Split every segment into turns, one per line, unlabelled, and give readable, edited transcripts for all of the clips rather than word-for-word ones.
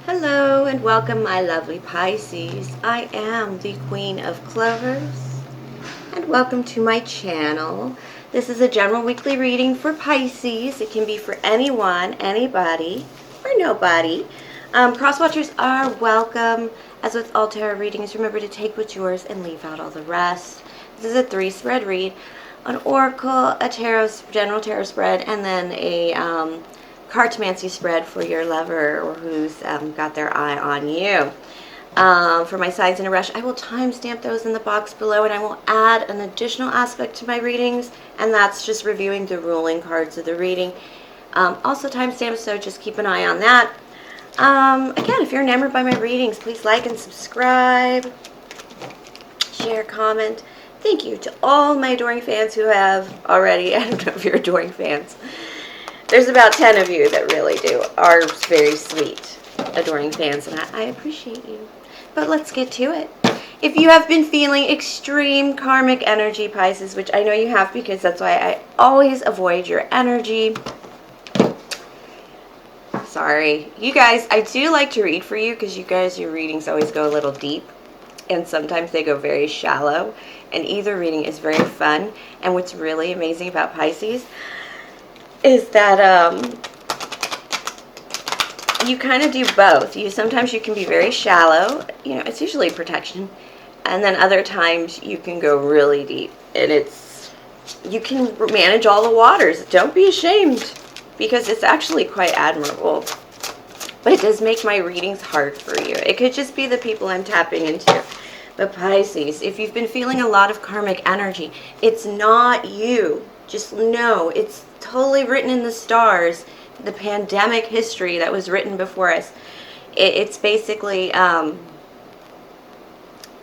Hello and welcome, my lovely Pisces. I am the Queen of Clovers and welcome to my channel. This is a general weekly reading for Pisces. It can be for anyone, anybody, or nobody. Cross-watchers are welcome. As with all tarot readings, remember to take what's yours and leave out all the rest. This is a 3-spread read, an oracle, a general tarot spread, and then a Cartomancy spread for your lover or who's got their eye on you. For my signs in a rush, I will timestamp those in the box below, and I will add an additional aspect to my readings, and that's just reviewing the ruling cards of the reading. Also timestamps, so just keep an eye on that. Again, if you're enamored by my readings, please like and subscribe, share, comment. Thank you to all my adoring fans who have already. I don't know if you're adoring fans. There's about 10 of you that really are very sweet, adoring fans, and I appreciate you. But let's get to it. If you have been feeling extreme karmic energy, Pisces, which I know you have because that's why I always avoid your energy. Sorry. You guys, I do like to read for you because you guys, your readings always go a little deep. And sometimes they go very shallow. And either reading is very fun. And what's really amazing about Pisces is that you kind of do both. Sometimes you can be very shallow, it's usually protection, and then other times you can go really deep, and you can manage all the waters. Don't be ashamed, because it's actually quite admirable. But it does make my readings hard for you. It could just be the people I'm tapping into. But Pisces, if you've been feeling a lot of karmic energy, it's not you. Just know it's totally written in the stars, the pandemic history that was written before us. It's basically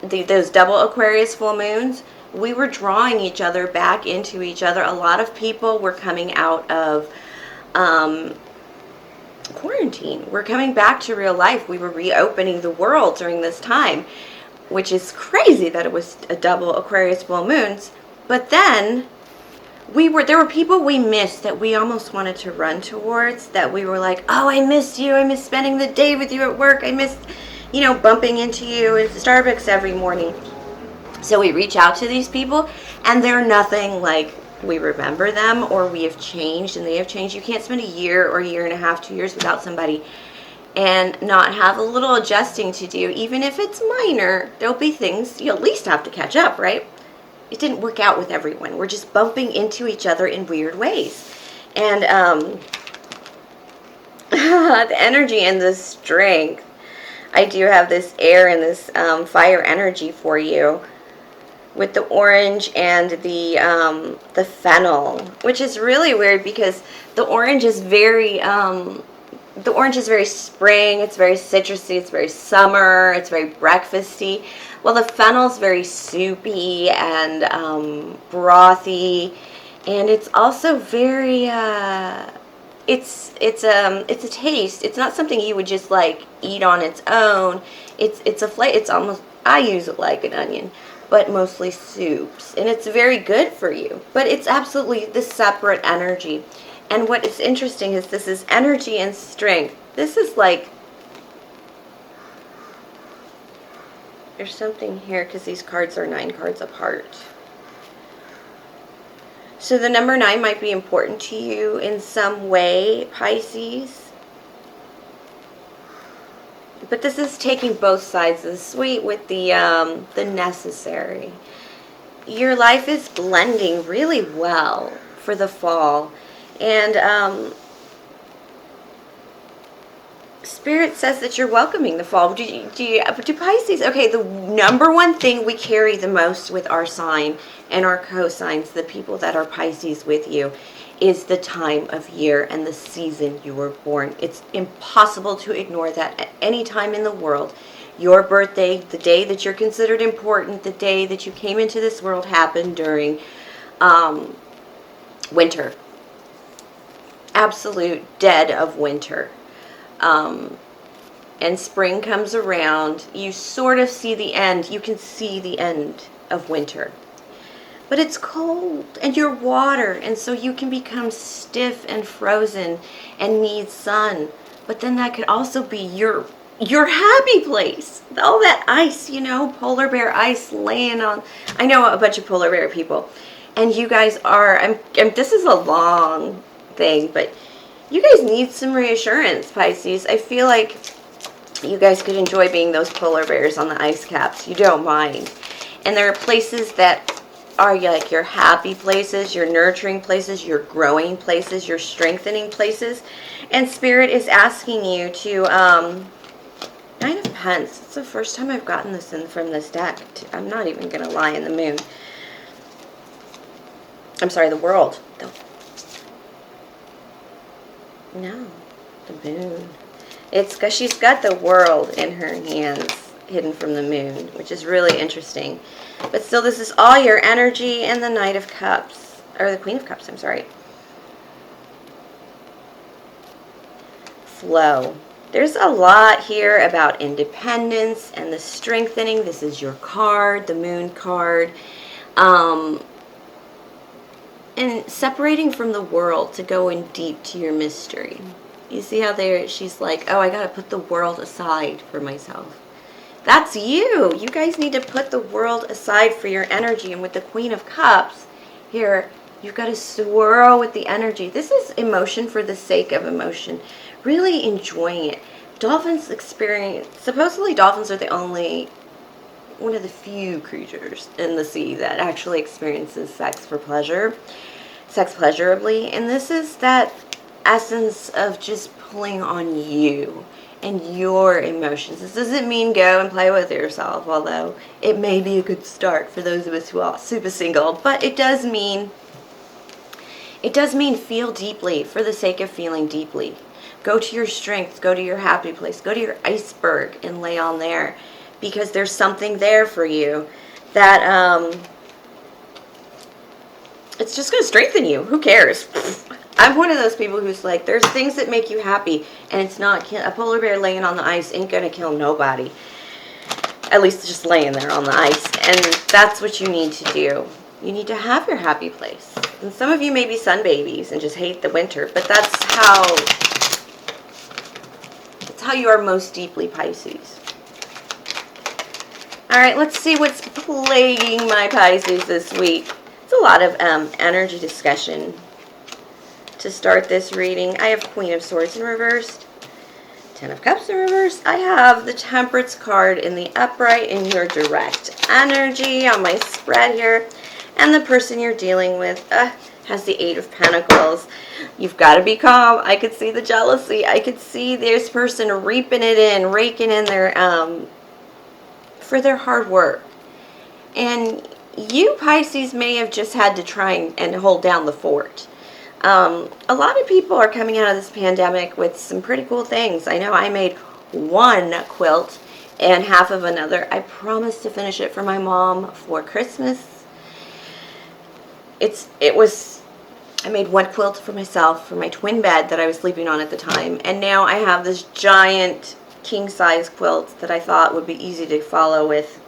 those double Aquarius full moons. We were drawing each other back into each other. A lot of people were coming out of quarantine. We're coming back to real life. We were reopening the world during this time, which is crazy that it was a double Aquarius full moons. But then there were people we missed that we almost wanted to run towards, that we were like, oh, I missed you. I miss spending the day with you at work. I miss, bumping into you at Starbucks every morning. So we reach out to these people, and they're nothing like we remember them, or we have changed and they have changed. You can't spend a year or a year and a half, 2 years without somebody and not have a little adjusting to do. Even if it's minor, there'll be things you at least have to catch up, right? It didn't work out with everyone. We're just bumping into each other in weird ways. And the energy and the strength. I do have this air and this fire energy for you with the orange and the fennel, which is really weird because the orange is very spring, it's very citrusy, it's very summer, it's very breakfasty. Well, the fennel's very soupy and brothy, and it's also very it's a taste. It's not something you would just like eat on its own. It's a flavor. It's almost, I use it like an onion, but mostly soups, and it's very good for you. But it's absolutely the separate energy. And what is interesting is this is energy and strength. This is like, there's something here because these cards are 9 cards apart. So the number 9 might be important to you in some way, Pisces. But this is taking both sides of the sweet with the necessary. Your life is blending really well for the fall. And Spirit says that you're welcoming the fall. Do Pisces? Okay, the number one thing we carry the most with our sign and our cosigns, the people that are Pisces with you, is the time of year and the season you were born. It's impossible to ignore that at any time in the world. Your birthday, the day that you're considered important, the day that you came into this world, happened during winter. Absolute dead of winter. And spring comes around. You sort of see the end. You can see the end of winter. But it's cold, and you're water, and so you can become stiff and frozen and need sun. But then that could also be your your happy place. All that ice, you know, polar bear ice laying on. I know a bunch of polar bear people, and you guys are, this is a long thing, but you guys need some reassurance, Pisces. I feel like you guys could enjoy being those polar bears on the ice caps. You don't mind. And there are places that are like your happy places, your nurturing places, your growing places, your strengthening places. And Spirit is asking you to, Nine of Pence. It's the first time I've gotten this in from this deck. I'm not even going to lie, in the moon. I'm sorry, the world. No, the moon. It's because she's got the world in her hands, hidden from the moon, which is really interesting. But still, this is all your energy, and the Knight of Cups, or the Queen of Cups, I'm sorry. Flow. There's a lot here about independence and the strengthening. This is your card, the moon card. And separating from the world to go in deep to your mystery. You see how she's like, oh, I got to put the world aside for myself. That's you. You guys need to put the world aside for your energy. And with the Queen of Cups, here, you've got to swirl with the energy. This is emotion for the sake of emotion. Really enjoying it. Dolphins experience, supposedly dolphins are the only, one of the few creatures in the sea that actually experiences sex for pleasure. Sex pleasurably. And this is that essence of just pulling on you and your emotions. This doesn't mean go and play with yourself, although it may be a good start for those of us who are super single, but it does mean feel deeply for the sake of feeling deeply. Go to your strengths, go to your happy place, go to your iceberg and lay on there, because there's something there for you that it's just going to strengthen you. Who cares? I'm one of those people who's like, there's things that make you happy, and it's not, a polar bear laying on the ice ain't going to kill nobody. At least just laying there on the ice. And that's what you need to do. You need to have your happy place. And some of you may be sun babies and just hate the winter, but that's how you are most deeply Pisces. All right, let's see what's plaguing my Pisces this week. It's a lot of energy discussion. To start this reading, I have Queen of Swords in reverse, Ten of Cups in reverse. I have the Temperance card in the upright in your direct energy on my spread here. And the person you're dealing with has the Eight of Pentacles. You've got to be calm. I could see the jealousy. I could see this person reaping it in, raking in their, for their hard work. And you, Pisces, may have just had to try and hold down the fort. A lot of people are coming out of this pandemic with some pretty cool things. I know I made one quilt and half of another. I promised to finish it for my mom for Christmas. I made one quilt for myself for my twin bed that I was sleeping on at the time. And now I have this giant king-size quilt that I thought would be easy to follow with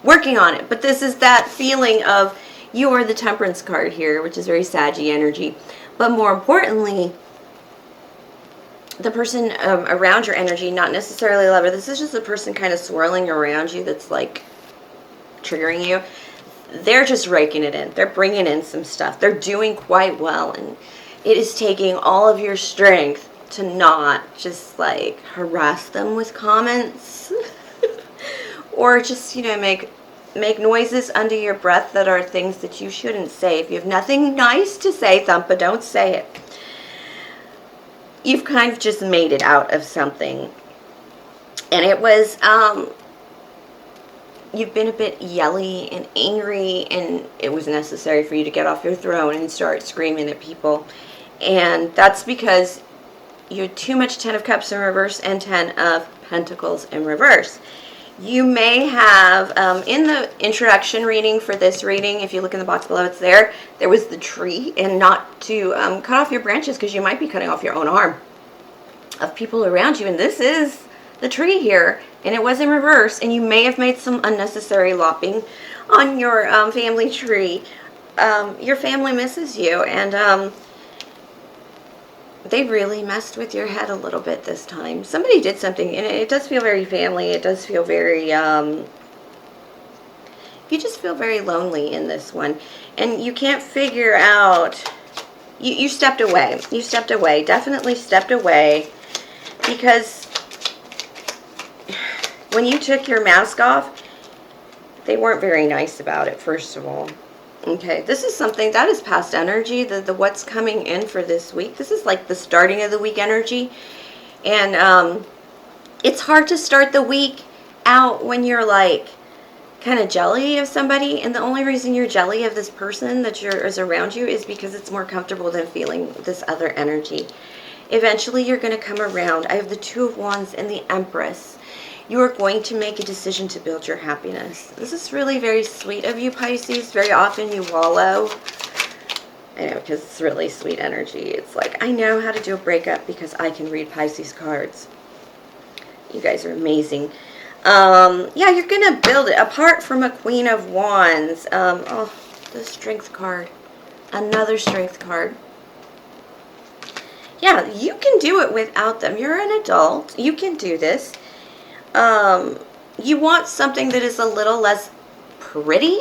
working on it. But this is that feeling of, you are the Temperance card here, which is very saggy energy. But more importantly, the person around your energy, not necessarily a lover. This is just a person kind of swirling around you that's like triggering you. They're just raking it in. They're bringing in some stuff. They're doing quite well. And it is taking all of your strength to not just like harass them with comments. Or just, you know, make noises under your breath that are things that you shouldn't say. If you have nothing nice to say, Thumpa, don't say it. You've kind of just made it out of something. And it was, you've been a bit yelly and angry, and it was necessary for you to get off your throne and start screaming at people. And that's because you had too much Ten of Cups in reverse and Ten of Pentacles in reverse. You may have, in the introduction reading for this reading, if you look in the box below, it's there. There was the tree, and not to cut off your branches, because you might be cutting off your own arm of people around you. And this is the tree here, and it was in reverse, and you may have made some unnecessary lopping on your family tree. Your family misses you, and they really messed with your head a little bit this time. Somebody did something, and it does feel very family. It does feel very, you just feel very lonely in this one. And you can't figure out, you stepped away. You stepped away, definitely stepped away, because when you took your mask off, they weren't very nice about it, first of all. Okay, this is something that is past energy, the what's coming in for this week. This is like the starting of the week energy. And it's hard to start the week out when you're like kind of jelly of somebody. And the only reason you're jelly of this person that is around you is because it's more comfortable than feeling this other energy. Eventually you're going to come around. I have the Two of Wands and the Empress. You are going to make a decision to build your happiness. This is really very sweet of you, Pisces. Very often you wallow. I know, because it's really sweet energy. It's like, I know how to do a breakup because I can read Pisces cards. You guys are amazing. Yeah, you're going to build it. Apart from a Queen of Wands. Oh, the Strength card. Another Strength card. Yeah, you can do it without them. You're an adult. You can do this. You want something that is a little less pretty.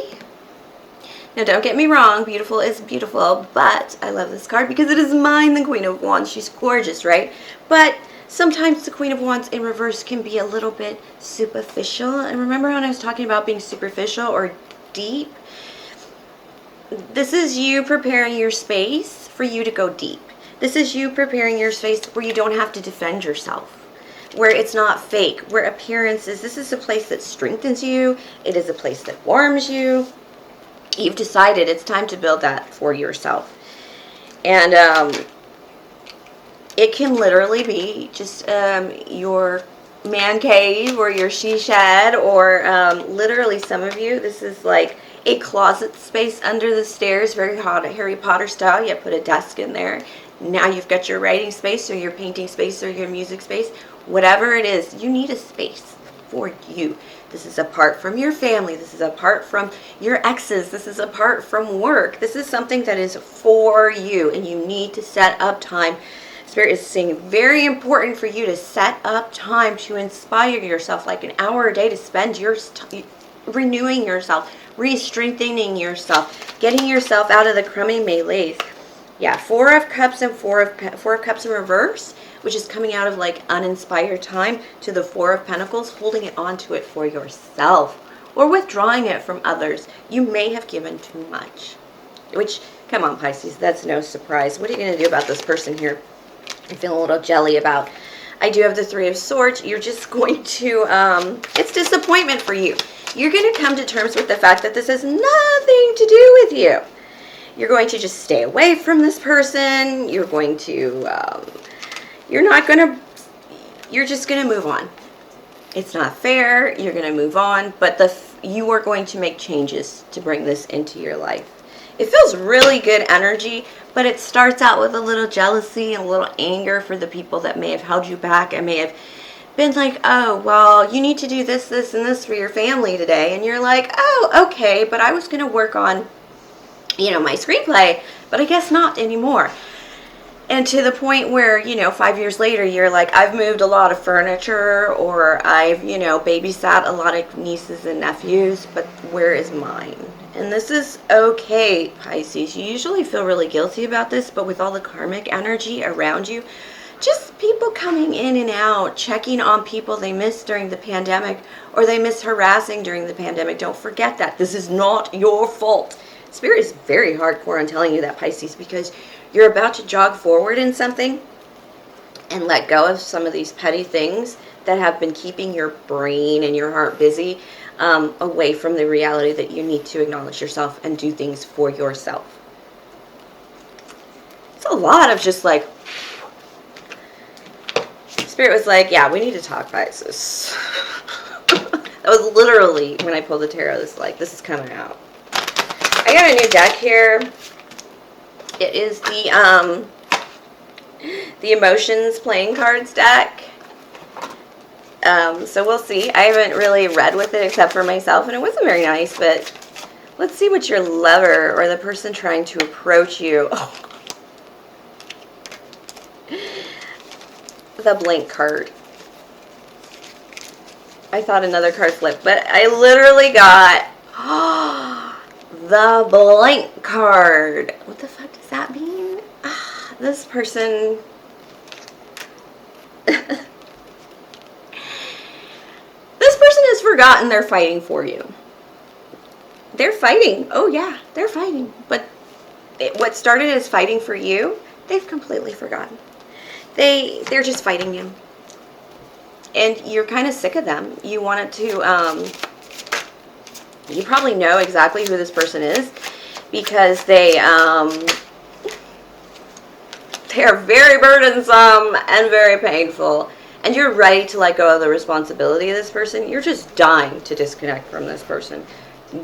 Now, don't get me wrong, beautiful is beautiful, but I love this card because it is mine, the Queen of Wands. She's gorgeous, right? But sometimes the Queen of Wands in reverse can be a little bit superficial. And remember when I was talking about being superficial or deep? This is you preparing your space for you to go deep. This is you preparing your space where you don't have to defend yourself. Where it's not fake, where appearances, this is a place that strengthens you, it is a place that warms you. You've decided it's time to build that for yourself. And it can literally be just your man cave or your she shed, or literally some of you, this is like a closet space under the stairs, very hot, Harry Potter style. You put a desk in there. Now you've got your writing space or your painting space or your music space. Whatever it is, you need a space for you. This is apart from your family. This is apart from your exes. This is apart from work. This is something that is for you, and you need to set up time. Spirit is saying very important for you to set up time to inspire yourself, like an hour a day to spend renewing yourself, re-strengthening yourself, getting yourself out of the crummy melees. Yeah, Four of Cups and Four of Cups in reverse, which is coming out of like uninspired time, to the Four of Pentacles, holding it onto it for yourself or withdrawing it from others. You may have given too much, which, come on, Pisces, that's no surprise. What are you going to do about this person here I feel a little jelly about? I do have the Three of Swords. You're just going to, it's disappointment for you. You're going to come to terms with the fact that this has nothing to do with you. You're going to just stay away from this person. You're going to, you're just going to move on. It's not fair. You're going to move on, but you are going to make changes to bring this into your life. It feels really good energy, but it starts out with a little jealousy and a little anger for the people that may have held you back and may have been like, oh, well, you need to do this, this, and this for your family today. And you're like, oh, okay, but I was going to work on, my screenplay, but I guess not anymore. And to the point where, 5 years later, you're like, I've moved a lot of furniture, or I've, babysat a lot of nieces and nephews, but where is mine? And this is okay, Pisces. You usually feel really guilty about this, but with all the karmic energy around you, just people coming in and out, checking on people they missed during the pandemic, or they missed harassing during the pandemic. Don't forget that. This is not your fault. Spirit is very hardcore on telling you that, Pisces, because you're about to jog forward in something and let go of some of these petty things that have been keeping your brain and your heart busy, away from the reality that you need to acknowledge yourself and do things for yourself. It's a lot of just like, Spirit was like, yeah, we need to talk, Pisces. That was literally, when I pulled the tarot, this is coming out. I got a new deck here. It is the Emotions Playing Cards deck. So we'll see. I haven't really read with it except for myself, and it wasn't very nice, but let's see what your lover or the person trying to approach you. Oh. the blank card. I thought another card flipped, but I literally got the blank card. What the fuck does that mean? This person... This person has forgotten they're fighting for you. They're fighting. Oh yeah, they're fighting. But what started as fighting for you, they've completely forgotten. They're just fighting you. And you're kind of sick of them. You wanted to, you probably know exactly who this person is because they are very burdensome and very painful. And you're ready to let go of the responsibility of this person. You're just dying to disconnect from this person.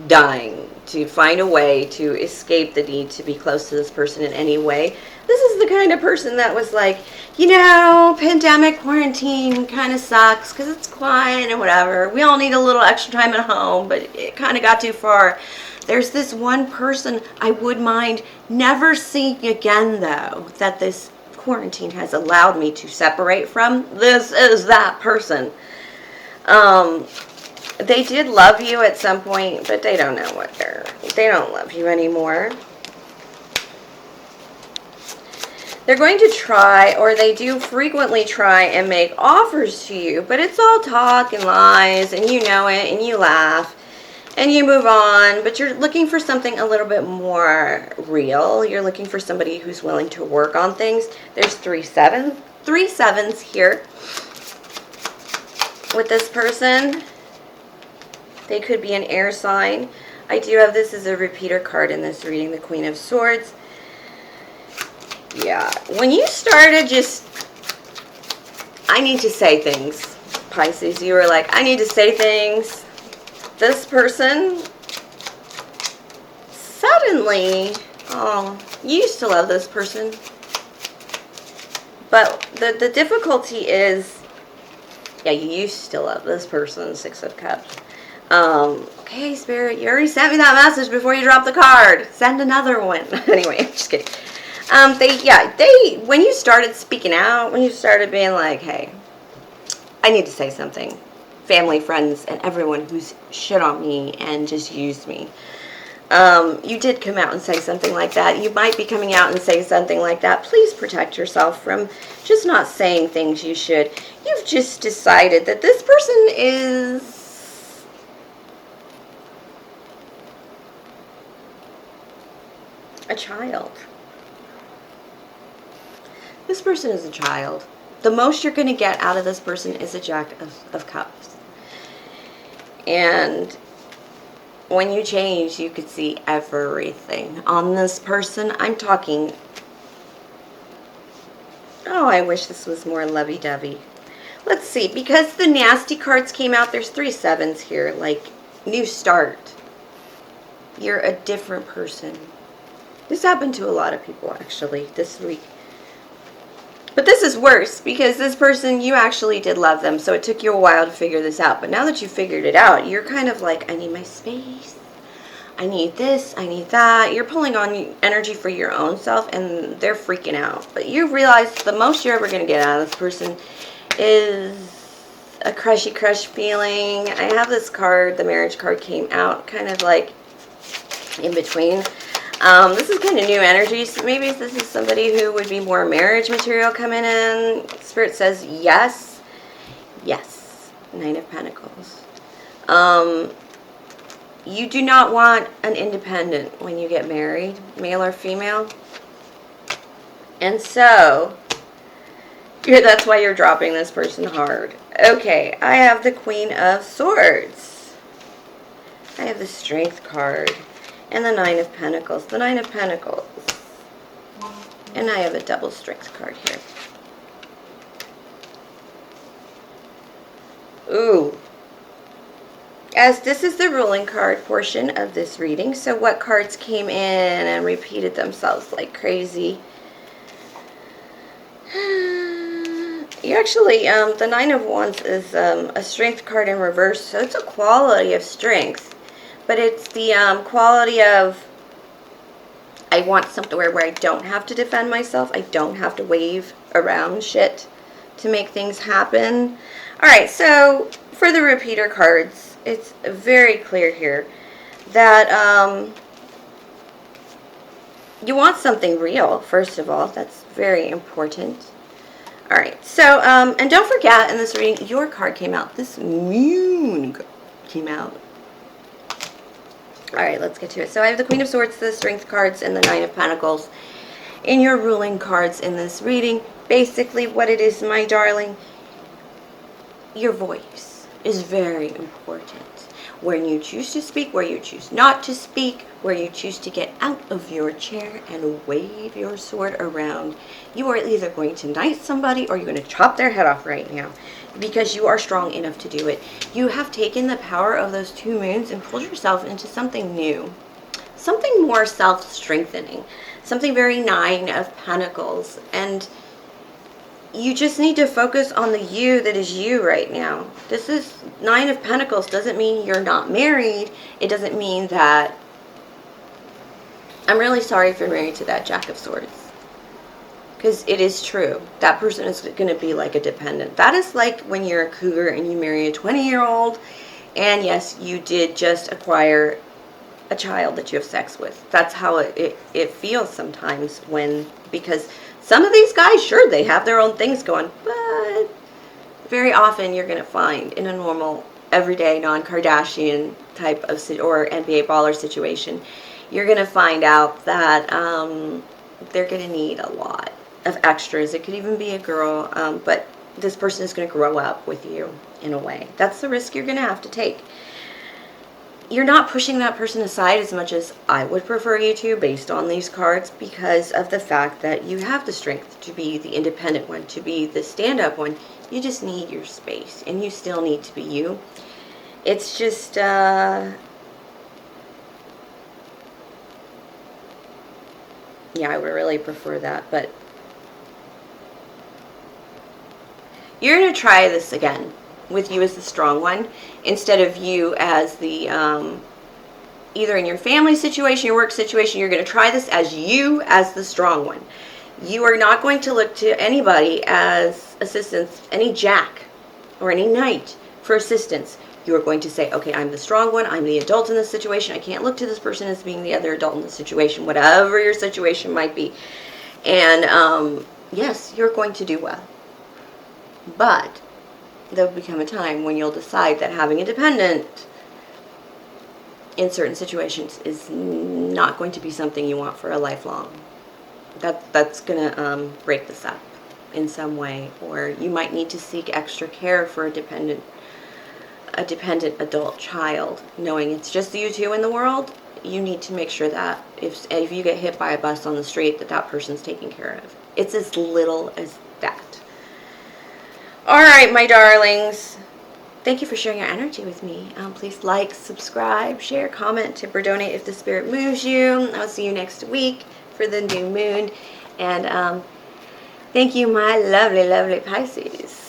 Dying to find a way to escape the need to be close to this person in any way. This is the kind of person that was like, you know, pandemic quarantine kind of sucks because it's quiet and whatever. We all need a little extra time at home, but it kind of got too far. There's this one person I would mind never seeing again, though, that this quarantine has allowed me to separate from. This is that person. They did love you at some point, but they don't know what they don't love you anymore. They're going to try, or they do frequently try and make offers to you, but it's all talk and lies, and you know it, and you laugh, and you move on, but you're looking for something a little bit more real. You're looking for somebody who's willing to work on things. There's 3 sevens here with this person. They could be an air sign. I do have this as a repeater card in this reading, the Queen of Swords. Yeah, when you started I need to say things, Pisces. You were like, I need to say things. This person, suddenly, you used to love this person. But the difficulty is, yeah, you used to love this person, 6 of Cups. Okay, Spirit, you already sent me that message before you dropped the card. Send another one. Anyway, I'm just kidding. When you started speaking out, when you started being like, hey, I need to say something. Family, friends, and everyone who's shit on me and just used me. You did come out and say something like that. You might be coming out and saying something like that. Please protect yourself from just not saying things you should. You've just decided that this person is a child. This person is a child. The most you're going to get out of this person is a Jack of Cups. And when you change, you could see everything on this person. I'm talking, oh, I wish this was more lovey-dovey. Let's see, because the nasty cards came out, there's 3 sevens here, like new start. You're a different person. This happened to a lot of people, actually, this week. But this is worse, because this person, you actually did love them, so it took you a while to figure this out. But now that you figured it out, you're kind of like, I need my space. I need this, I need that. You're pulling on energy for your own self, and they're freaking out. But you realize the most you're ever going to get out of this person is a crushy crush feeling. I have this card, the marriage card came out, kind of like in between. This is kind of new energy, so maybe this is somebody who would be more marriage material coming in. Spirit says yes. Yes. 9 of Pentacles. You do not want an independent when you get married, male or female. And so, that's why you're dropping this person hard. Okay, I have the Queen of Swords. I have the Strength card. And the 9 of Pentacles. The 9 of Pentacles. And I have a double Strength card here. Ooh. As this is the ruling card portion of this reading, so what cards came in and repeated themselves like crazy? You actually, the 9 of Wands is a Strength card in reverse, so it's a quality of strength. But it's the quality of, I want somewhere where I don't have to defend myself. I don't have to wave around shit to make things happen. All right, so for the repeater cards, it's very clear here that you want something real, first of all. That's very important. All right, so, and don't forget, in this reading, your card came out. This moon came out. All right, let's get to it. So I have the Queen of Swords, the Strength cards, and the Nine of Pentacles in your ruling cards in this reading. Basically, what it is, my darling, your voice is very important. When you choose to speak, where you choose not to speak, where you choose to get out of your chair and wave your sword around, you are either going to knight somebody or you're going to chop their head off right now, because you are strong enough to do it. You have taken the power of those two moons and pulled yourself into something new, something more self-strengthening, something very Nine of Pentacles, and you just need to focus on the you that is you right now. This is Nine of Pentacles. Doesn't mean you're not married. It doesn't mean that... I'm really sorry if you're married to that Jack of Swords, because it is true. That person is going to be like a dependent. That is like when you're a cougar and you marry a 20-year-old, and yes, you did just acquire a child that you have sex with. That's how it feels sometimes when... because some of these guys, sure, they have their own things going, but very often you're going to find in a normal, everyday, non-Kardashian type of, or NBA baller situation, you're going to find out that they're going to need a lot of extras. It could even be a girl, but this person is going to grow up with you in a way. That's the risk you're going to have to take. You're not pushing that person aside as much as I would prefer you to, based on these cards, because of the fact that you have the strength to be the independent one, to be the stand-up one. You just need your space, and you still need to be you. It's just, yeah, I would really prefer that, but you're going to try this again with you as the strong one, instead of you as the, either in your family situation, your work situation, you're going to try this as you as the strong one. You are not going to look to anybody as assistance, any jack or any knight for assistance. You are going to say, okay, I'm the strong one, I'm the adult in this situation, I can't look to this person as being the other adult in the situation, whatever your situation might be. And yes, you're going to do well. But there'll become a time when you'll decide that having a dependent in certain situations is not going to be something you want for a lifelong. That's going to break this up in some way, or you might need to seek extra care for a dependent adult child, knowing it's just you two in the world. You need to make sure that if you get hit by a bus on the street, that person's taken care of. It's as little as that. All right, my darlings. Thank you for sharing your energy with me. Please like, subscribe, share, comment, tip, or donate if the spirit moves you. I'll see you next week for the new moon. And thank you, my lovely, lovely Pisces.